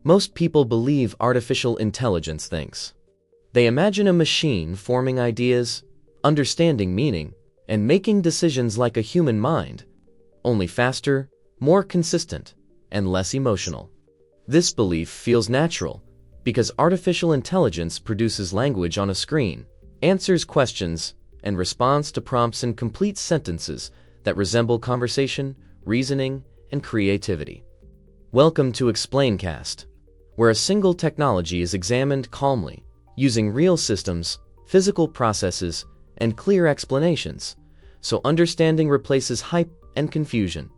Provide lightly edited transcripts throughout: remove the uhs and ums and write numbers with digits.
Most people believe artificial intelligence thinks. They imagine a machine forming ideas, understanding meaning, and making decisions like a human mind, only faster, more consistent, and less emotional. This belief feels natural because artificial intelligence produces language on a screen, answers questions, and responds to prompts in complete sentences that resemble conversation, reasoning, and creativity. Welcome to ExplainCast, where a single technology is examined calmly, using real systems, physical processes, and clear explanations, so understanding replaces hype and confusion.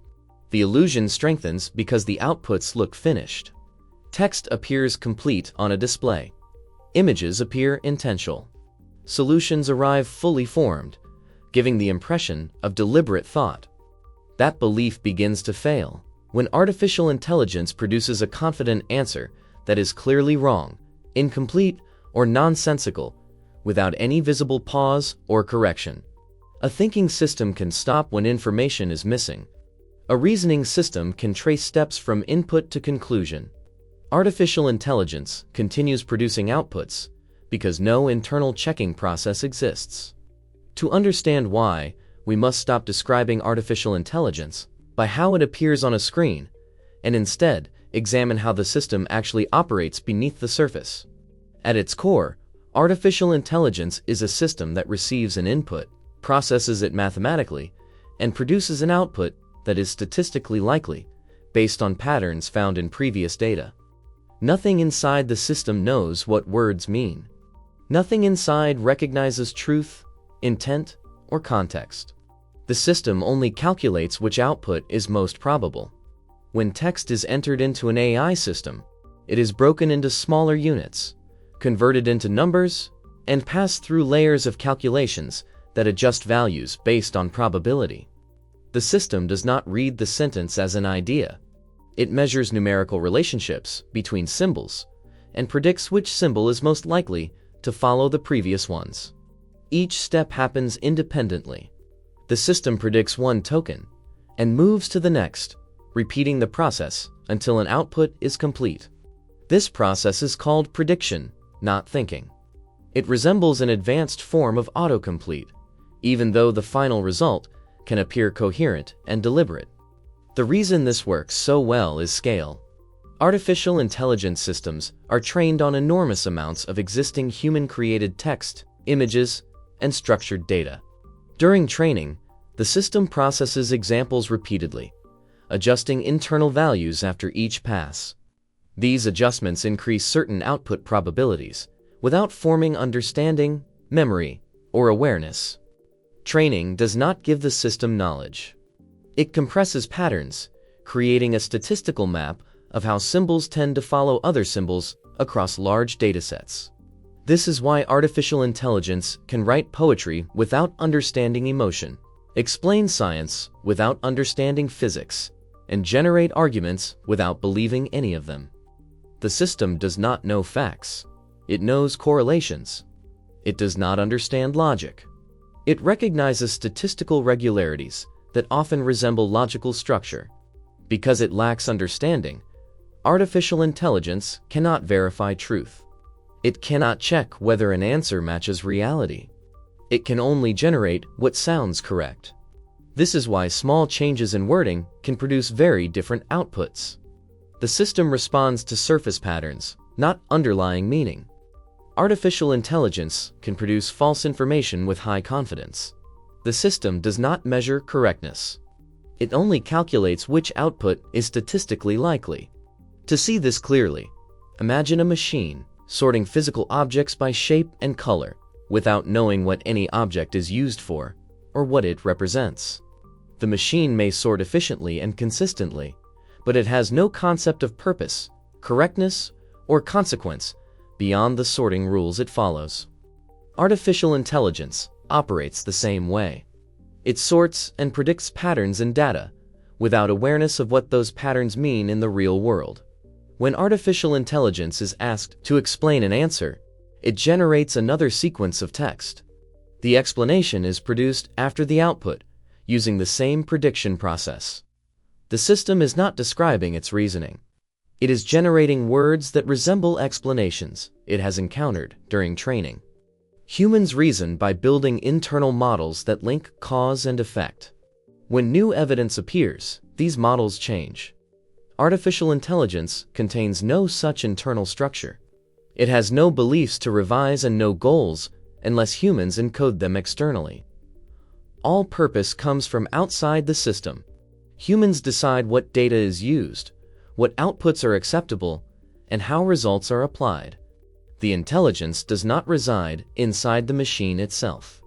The illusion strengthens because the outputs look finished. Text appears complete on a display. Images appear intentional. Solutions arrive fully formed, giving the impression of deliberate thought. That belief begins to fail when artificial intelligence produces a confident answer that is clearly wrong, incomplete, or nonsensical, without any visible pause or correction. A thinking system can stop when information is missing. A reasoning system can trace steps from input to conclusion. Artificial intelligence continues producing outputs because no internal checking process exists. To understand why, we must stop describing artificial intelligence by how it appears on a screen, and instead examine how the system actually operates beneath the surface. At its core, artificial intelligence is a system that receives an input, processes it mathematically, and produces an output that is statistically likely, based on patterns found in previous data. Nothing inside the system knows what words mean. Nothing inside recognizes truth, intent, or context. The system only calculates which output is most probable. When text is entered into an AI system, it is broken into smaller units, converted into numbers, and passed through layers of calculations that adjust values based on probability. The system does not read the sentence as an idea. It measures numerical relationships between symbols and predicts which symbol is most likely to follow the previous ones. Each step happens independently. The system predicts one token and moves to the next, repeating the process until an output is complete. This process is called prediction, not thinking. It resembles an advanced form of autocomplete, even though the final result can appear coherent and deliberate. The reason this works so well is scale. Artificial intelligence systems are trained on enormous amounts of existing human-created text, images, and structured data. During training, the system processes examples repeatedly, adjusting internal values after each pass. These adjustments increase certain output probabilities, without forming understanding, memory, or awareness. Training does not give the system knowledge. It compresses patterns, creating a statistical map of how symbols tend to follow other symbols across large datasets. This is why artificial intelligence can write poetry without understanding emotion, explain science without understanding physics, and generate arguments without believing any of them. The system does not know facts. It knows correlations. It does not understand logic. It recognizes statistical regularities that often resemble logical structure. Because it lacks understanding, artificial intelligence cannot verify truth. It cannot check whether an answer matches reality. It can only generate what sounds correct. This is why small changes in wording can produce very different outputs. The system responds to surface patterns, not underlying meaning. Artificial intelligence can produce false information with high confidence. The system does not measure correctness. It only calculates which output is statistically likely. To see this clearly, imagine a machine sorting physical objects by shape and color without knowing what any object is used for or what it represents. The machine may sort efficiently and consistently, but it has no concept of purpose, correctness, or consequence beyond the sorting rules it follows. Artificial intelligence operates the same way. It sorts and predicts patterns in data without awareness of what those patterns mean in the real world. When artificial intelligence is asked to explain an answer, it generates another sequence of text. The explanation is produced after the output, using the same prediction process. The system is not describing its reasoning. It is generating words that resemble explanations it has encountered during training. Humans reason by building internal models that link cause and effect. When new evidence appears, these models change. Artificial intelligence contains no such internal structure. It has no beliefs to revise and no goals unless humans encode them externally. All purpose comes from outside the system. Humans decide what data is used, what outputs are acceptable, and how results are applied. The intelligence does not reside inside the machine itself.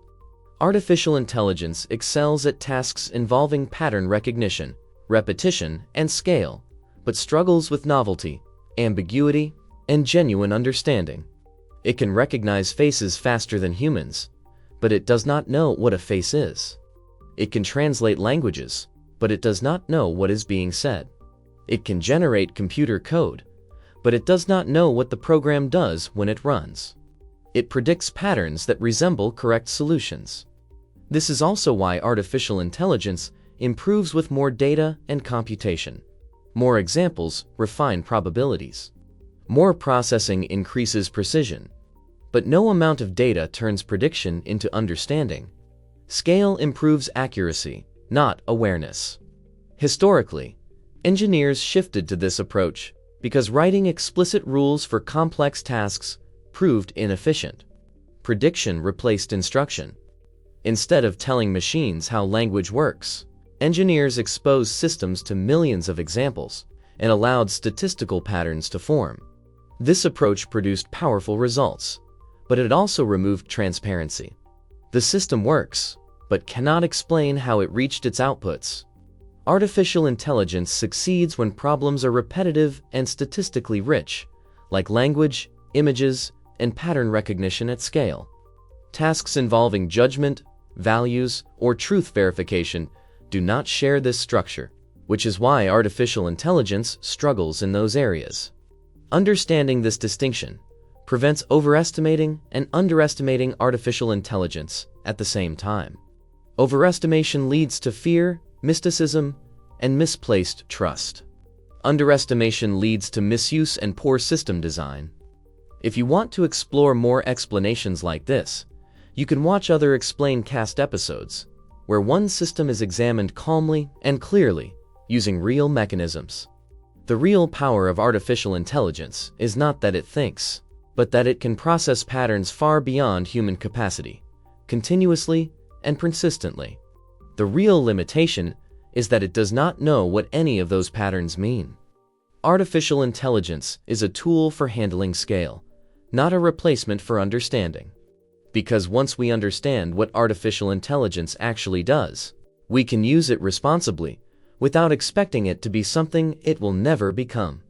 Artificial intelligence excels at tasks involving pattern recognition, repetition, and scale, but struggles with novelty, ambiguity, and genuine understanding. It can recognize faces faster than humans, but it does not know what a face is. It can translate languages, but it does not know what is being said. It can generate computer code, but it does not know what the program does when it runs. It predicts patterns that resemble correct solutions. This is also why artificial intelligence improves with more data and computation. More examples refine probabilities. More processing increases precision. But no amount of data turns prediction into understanding. Scale improves accuracy, not awareness. Historically, engineers shifted to this approach because writing explicit rules for complex tasks proved inefficient. Prediction replaced instruction. Instead of telling machines how language works, engineers exposed systems to millions of examples and allowed statistical patterns to form. This approach produced powerful results, but it also removed transparency. The system works, but cannot explain how it reached its outputs. Artificial intelligence succeeds when problems are repetitive and statistically rich, like language, images, and pattern recognition at scale. Tasks involving judgment, values, or truth verification do not share this structure, which is why artificial intelligence struggles in those areas. Understanding this distinction prevents overestimating and underestimating artificial intelligence at the same time. Overestimation leads to fear, mysticism, and misplaced trust. Underestimation leads to misuse and poor system design. If you want to explore more explanations like this, you can watch other ExplainCast episodes, where one system is examined calmly and clearly using real mechanisms. The real power of artificial intelligence is not that it thinks, but that it can process patterns far beyond human capacity, continuously and persistently. The real limitation is that it does not know what any of those patterns mean. Artificial intelligence is a tool for handling scale, not a replacement for understanding. Because once we understand what artificial intelligence actually does, we can use it responsibly, without expecting it to be something it will never become.